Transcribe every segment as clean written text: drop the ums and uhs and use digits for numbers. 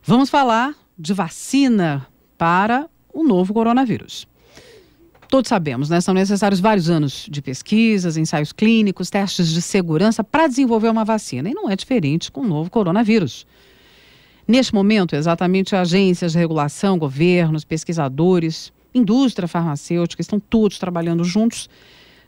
Vamos falar de vacina para o novo coronavírus. Todos sabemos, né? São necessários vários anos de pesquisas, ensaios clínicos, testes de segurança para desenvolver uma vacina. E não é diferente com o novo coronavírus. Neste momento, exatamente agências de regulação, governos, pesquisadores, indústria farmacêutica, estão todos trabalhando juntos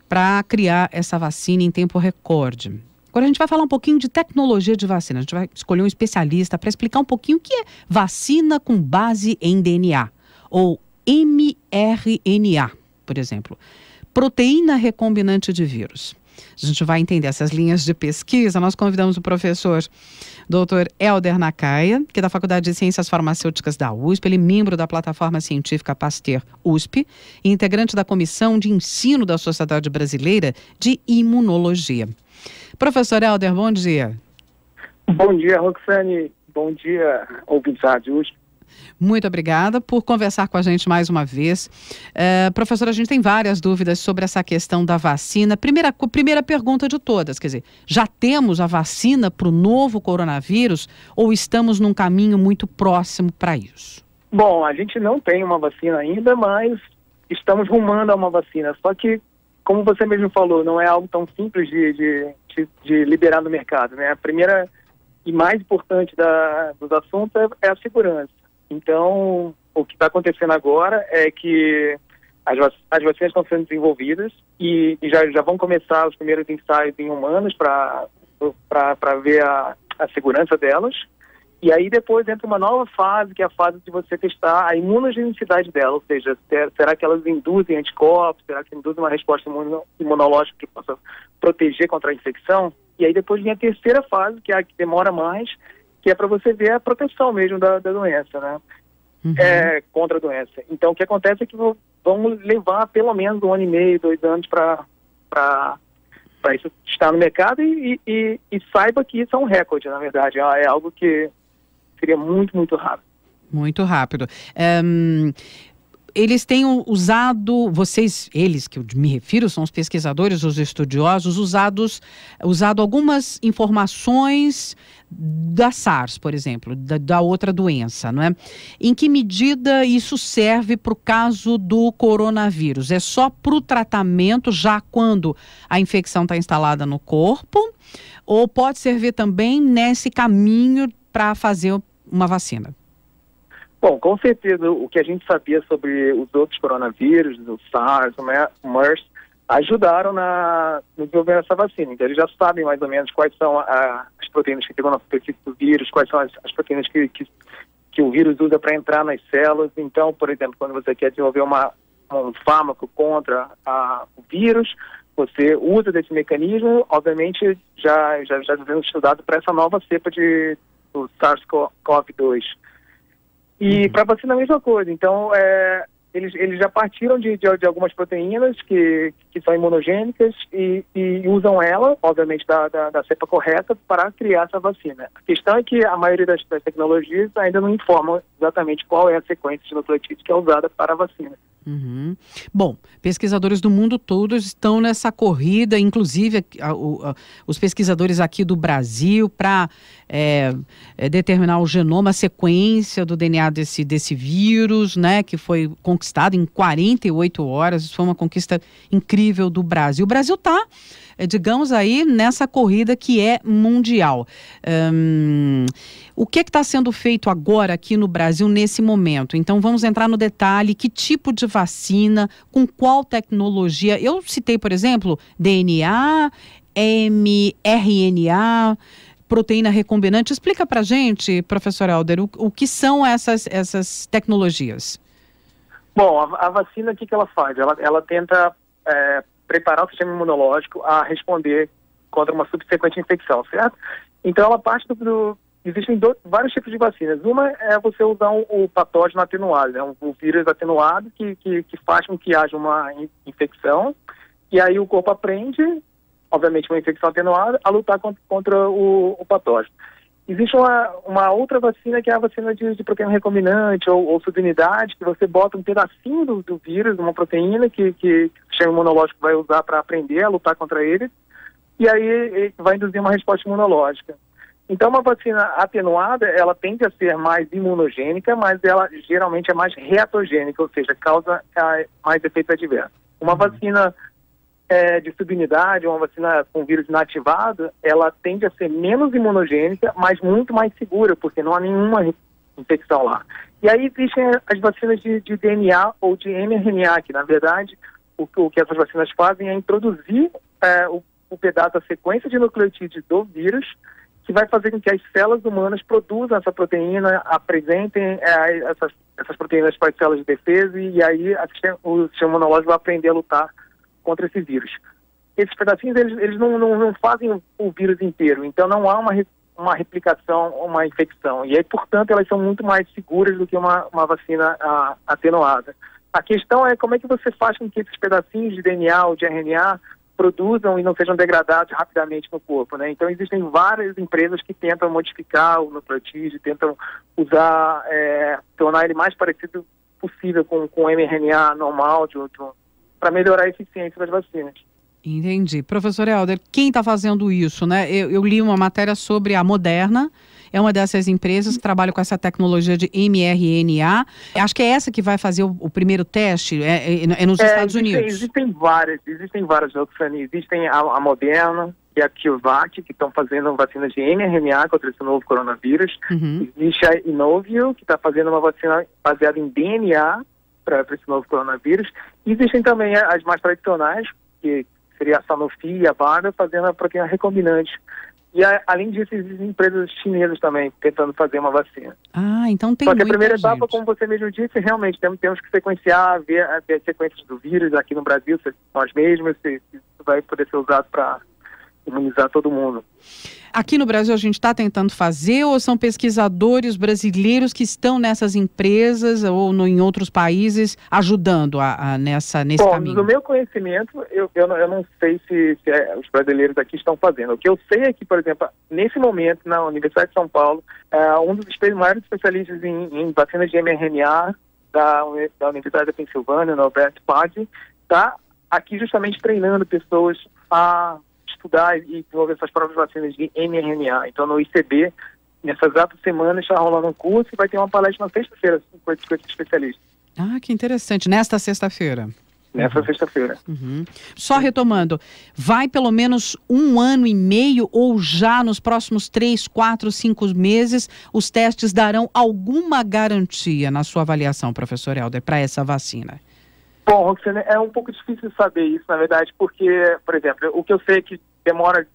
para criar essa vacina em tempo recorde. Agora a gente vai falar um pouquinho de tecnologia de vacina. A gente vai escolher um especialista para explicar um pouquinho o que é vacina com base em DNA, ou mRNA, por exemplo. Proteína recombinante de vírus. A gente vai entender essas linhas de pesquisa. Nós convidamos o professor Dr. Helder Nakaya, que é da Faculdade de Ciências Farmacêuticas da USP, ele é membro da plataforma científica Pasteur USP e integrante da Comissão de Ensino da Sociedade Brasileira de Imunologia. Professor Helder, bom dia. Bom dia, Roxane. Bom dia, ouvintes da Rádio USP. Muito obrigada por conversar com a gente mais uma vez. Professor, a gente tem várias dúvidas sobre essa questão da vacina. Primeira pergunta de todas, quer dizer, já temos a vacina para o novo coronavírus ou estamos num caminho muito próximo para isso? Bom, a gente não tem uma vacina ainda, mas estamos rumando a uma vacina. Só que, como você mesmo falou, não é algo tão simples de liberar no mercado, né? A primeira e mais importante dos assuntos é a segurança. Então, o que está acontecendo agora é que as vacinas estão sendo desenvolvidas e já vão começar os primeiros ensaios em humanos para ver a segurança delas. E aí depois entra uma nova fase, que é a fase de você testar a imunogenicidade dela, ou seja, será que elas induzem anticorpos, será que induzem uma resposta imunológica que possa proteger contra a infecção? E aí depois vem a terceira fase, que é a que demora mais, que é para você ver a proteção mesmo da doença, né? Uhum. Contra a doença. Então, o que acontece é que vamos levar pelo menos 1 ano e meio, 2 anos para isso estar no mercado e saiba que isso é um recorde, na verdade. É algo que seria muito, muito rápido. Muito rápido. Eles têm usado, eles que eu me refiro, são os pesquisadores, os estudiosos, usado algumas informações da SARS, por exemplo, da outra doença, não é? Em que medida isso serve para o caso do coronavírus? É só para o tratamento, já quando a infecção está instalada no corpo, ou pode servir também nesse caminho para fazer uma vacina? Bom, com certeza o que a gente sabia sobre os outros coronavírus, o SARS, o MERS, ajudaram no desenvolvimento dessa vacina. Então eles já sabem mais ou menos quais são as proteínas que pegam na superfície do vírus, quais são as proteínas que o vírus usa para entrar nas células. Então, por exemplo, quando você quer desenvolver um fármaco contra o vírus, você usa desse mecanismo, obviamente já sendo estudado para essa nova cepa do SARS-CoV-2. E para vacina a mesma coisa. Então, eles já partiram de algumas proteínas que são imunogênicas e usam ela, obviamente, da cepa correta para criar essa vacina. A questão é que a maioria das tecnologias ainda não informam exatamente qual é a sequência de nucleotídeos que é usada para a vacina. Uhum. Bom, pesquisadores do mundo todo estão nessa corrida, inclusive os pesquisadores aqui do Brasil, para determinar o genoma, a sequência do DNA desse vírus, né, que foi conquistado em 48 horas. Isso foi uma conquista incrível do Brasil. O Brasil está, digamos aí, nessa corrida que é mundial. O que está sendo feito agora aqui no Brasil nesse momento? Então vamos entrar no detalhe, que tipo de vacina, com qual tecnologia? Eu citei, por exemplo, DNA, mRNA, proteína recombinante. Explica pra gente, professor Helder, o que são essas tecnologias? Bom, a vacina, o que ela faz? Ela tenta preparar o sistema imunológico a responder contra uma subsequente infecção, certo? Então ela parte Existem vários tipos de vacinas. Uma é você usar o patógeno atenuado, né? O vírus atenuado que faz com que haja uma infecção, e aí o corpo aprende, obviamente uma infecção atenuada, a lutar contra o patógeno. Existe uma outra vacina, que é a vacina de proteína recombinante ou subunidade, que você bota um pedacinho do vírus, uma proteína que o sistema imunológico vai usar para aprender a lutar contra ele, e aí vai induzir uma resposta imunológica. Então, uma vacina atenuada, ela tende a ser mais imunogênica, mas ela geralmente é mais reatogênica, ou seja, causa mais efeitos adversos. Uma vacina de subunidade, uma vacina com vírus inativado, ela tende a ser menos imunogênica, mas muito mais segura, porque não há nenhuma infecção lá. E aí existem as vacinas de DNA ou de mRNA, que na verdade o que essas vacinas fazem é introduzir o pedaço da sequência de nucleotídeos do vírus, que vai fazer com que as células humanas produzam essa proteína, apresentem essas proteínas para as células de defesa, e aí o sistema imunológico vai aprender a lutar contra esse vírus. Esses pedacinhos, eles não fazem o vírus inteiro, então não há uma replicação, uma infecção. E aí, portanto, elas são muito mais seguras do que uma vacina atenuada. A questão é como é que você faz com que esses pedacinhos de DNA ou de RNA produzam e não sejam degradados rapidamente no corpo, né? Então, existem várias empresas que tentam modificar o nucleotídeo, tentam usar, tornar ele mais parecido possível com o mRNA normal, para melhorar a eficiência das vacinas. Entendi. Professor Helder, quem está fazendo isso, né? Eu li uma matéria sobre a Moderna, é uma dessas empresas que trabalha com essa tecnologia de mRNA. Acho que é essa que vai fazer o primeiro teste, nos Estados Unidos. Existem várias outras. Existem a Moderna e a CureVac, que estão fazendo vacinas de mRNA contra esse novo coronavírus. Uhum. Existe a Inovio, que está fazendo uma vacina baseada em DNA para esse novo coronavírus. E existem também as mais tradicionais, que seria a Sanofi e a BARDA, fazendo a proteína recombinante. E, além disso, existem empresas chinesas também tentando fazer uma vacina. Então tem muita gente. Só que a primeira etapa, como você mesmo disse, realmente temos que sequenciar, ver as sequências do vírus aqui no Brasil, nós mesmos, se isso vai poder ser usado para imunizar todo mundo. Aqui no Brasil a gente está tentando fazer, ou são pesquisadores brasileiros que estão nessas empresas ou em outros países ajudando nesse caminho? No meu conhecimento, eu não sei se os brasileiros aqui estão fazendo. O que eu sei é que, por exemplo, nesse momento, na Universidade de São Paulo, um dos maiores especialistas em vacinas de mRNA da Universidade da Pensilvânia, o Alberto Pazzi, está aqui justamente treinando pessoas a estudar e desenvolver essas próprias vacinas de mRNA. Então, no ICB, nessas exatas semanas, está rolando um curso e vai ter uma palestra na sexta-feira com esses especialistas. Que interessante. Nesta sexta-feira? Nessa sexta-feira. Uhum. Só retomando, vai pelo menos 1 ano e meio ou já nos próximos 3, 4, 5 meses, os testes darão alguma garantia na sua avaliação, professor Helder, para essa vacina? Bom, Roxane, é um pouco difícil saber isso, na verdade, porque, por exemplo, o que eu sei é que demora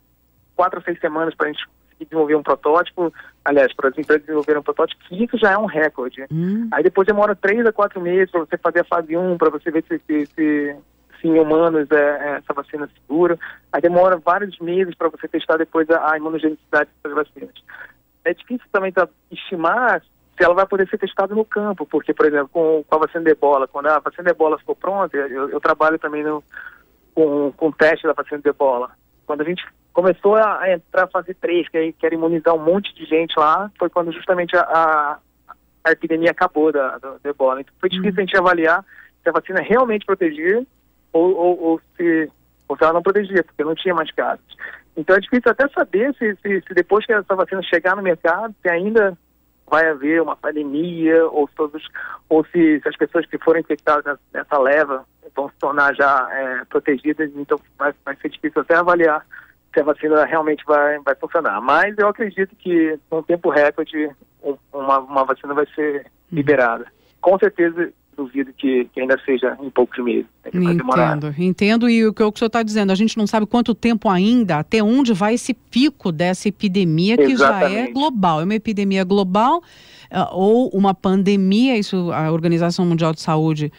4 a 6 semanas para a gente conseguir desenvolver um protótipo, aliás, para as empresas desenvolverem um protótipo, que isso já é um recorde. Aí depois demora 3 a 4 meses para você fazer a fase 1, para você ver se em humanos essa vacina é segura. Aí demora vários meses para você testar depois a imunogenicidade dessas vacinas. É difícil também estimar se ela vai poder ser testada no campo, porque, por exemplo, com a vacina de ebola, quando a vacina de ebola ficou pronta, eu trabalho também com o teste da vacina de ebola. Quando a gente começou a entrar a fase 3, que era imunizar um monte de gente lá, foi quando justamente a epidemia acabou da ebola. Então foi difícil a gente avaliar se a vacina realmente protegia ou se ela não protegia, porque não tinha mais casos. Então é difícil até saber se depois que essa vacina chegar no mercado, se ainda vai haver uma pandemia, ou se as pessoas que foram infectadas nessa leva vão se tornar já protegidas, então vai ser difícil até avaliar se a vacina realmente vai funcionar. Mas eu acredito que, num tempo recorde, uma vacina vai ser liberada. Com certeza, duvido que ainda seja em poucos meses. Entendo. E o que o senhor está dizendo, a gente não sabe quanto tempo ainda, até onde vai esse pico dessa epidemia que Exatamente. Já é global. É uma epidemia global ou uma pandemia, isso a Organização Mundial de Saúde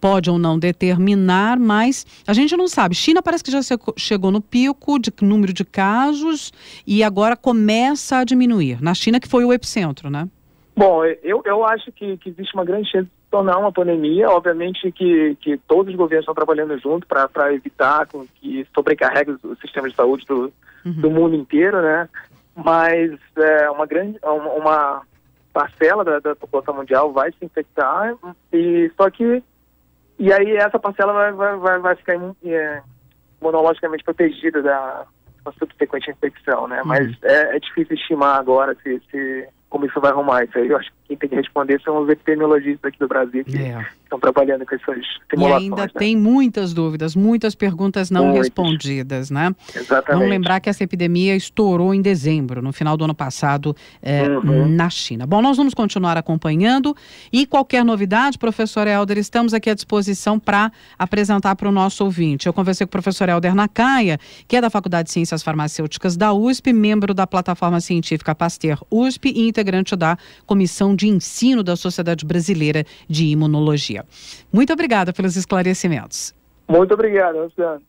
pode ou não determinar, mas a gente não sabe. China parece que já chegou no pico de número de casos e agora começa a diminuir. Na China, que foi o epicentro, né? Bom, eu acho que existe uma grande chance de tornar uma pandemia. Obviamente que todos os governos estão trabalhando junto para evitar que sobrecarregue os sistemas de saúde do mundo inteiro, né? Mas uma parcela da população mundial vai se infectar e aí essa parcela vai ficar imunologicamente protegida subsequente infecção, né? Mas é difícil estimar agora como isso vai arrumar. Isso aí eu acho que quem tem que responder são os epidemiologistas aqui do Brasil que estão trabalhando com essas simulações. E ainda tem muitas dúvidas, muitas perguntas não respondidas, né? Exatamente. Vamos lembrar que essa epidemia estourou em dezembro, no final do ano passado, na China. Bom, nós vamos continuar acompanhando e qualquer novidade, professor Helder, estamos aqui à disposição para apresentar para o nosso ouvinte. Eu conversei com o professor Helder Nakaya, que é da Faculdade de Ciências Farmacêuticas da USP, membro da plataforma científica Pasteur USP e integrante da Comissão de Ensino da Sociedade Brasileira de Imunologia. Muito obrigada pelos esclarecimentos. Muito obrigado, Luciano.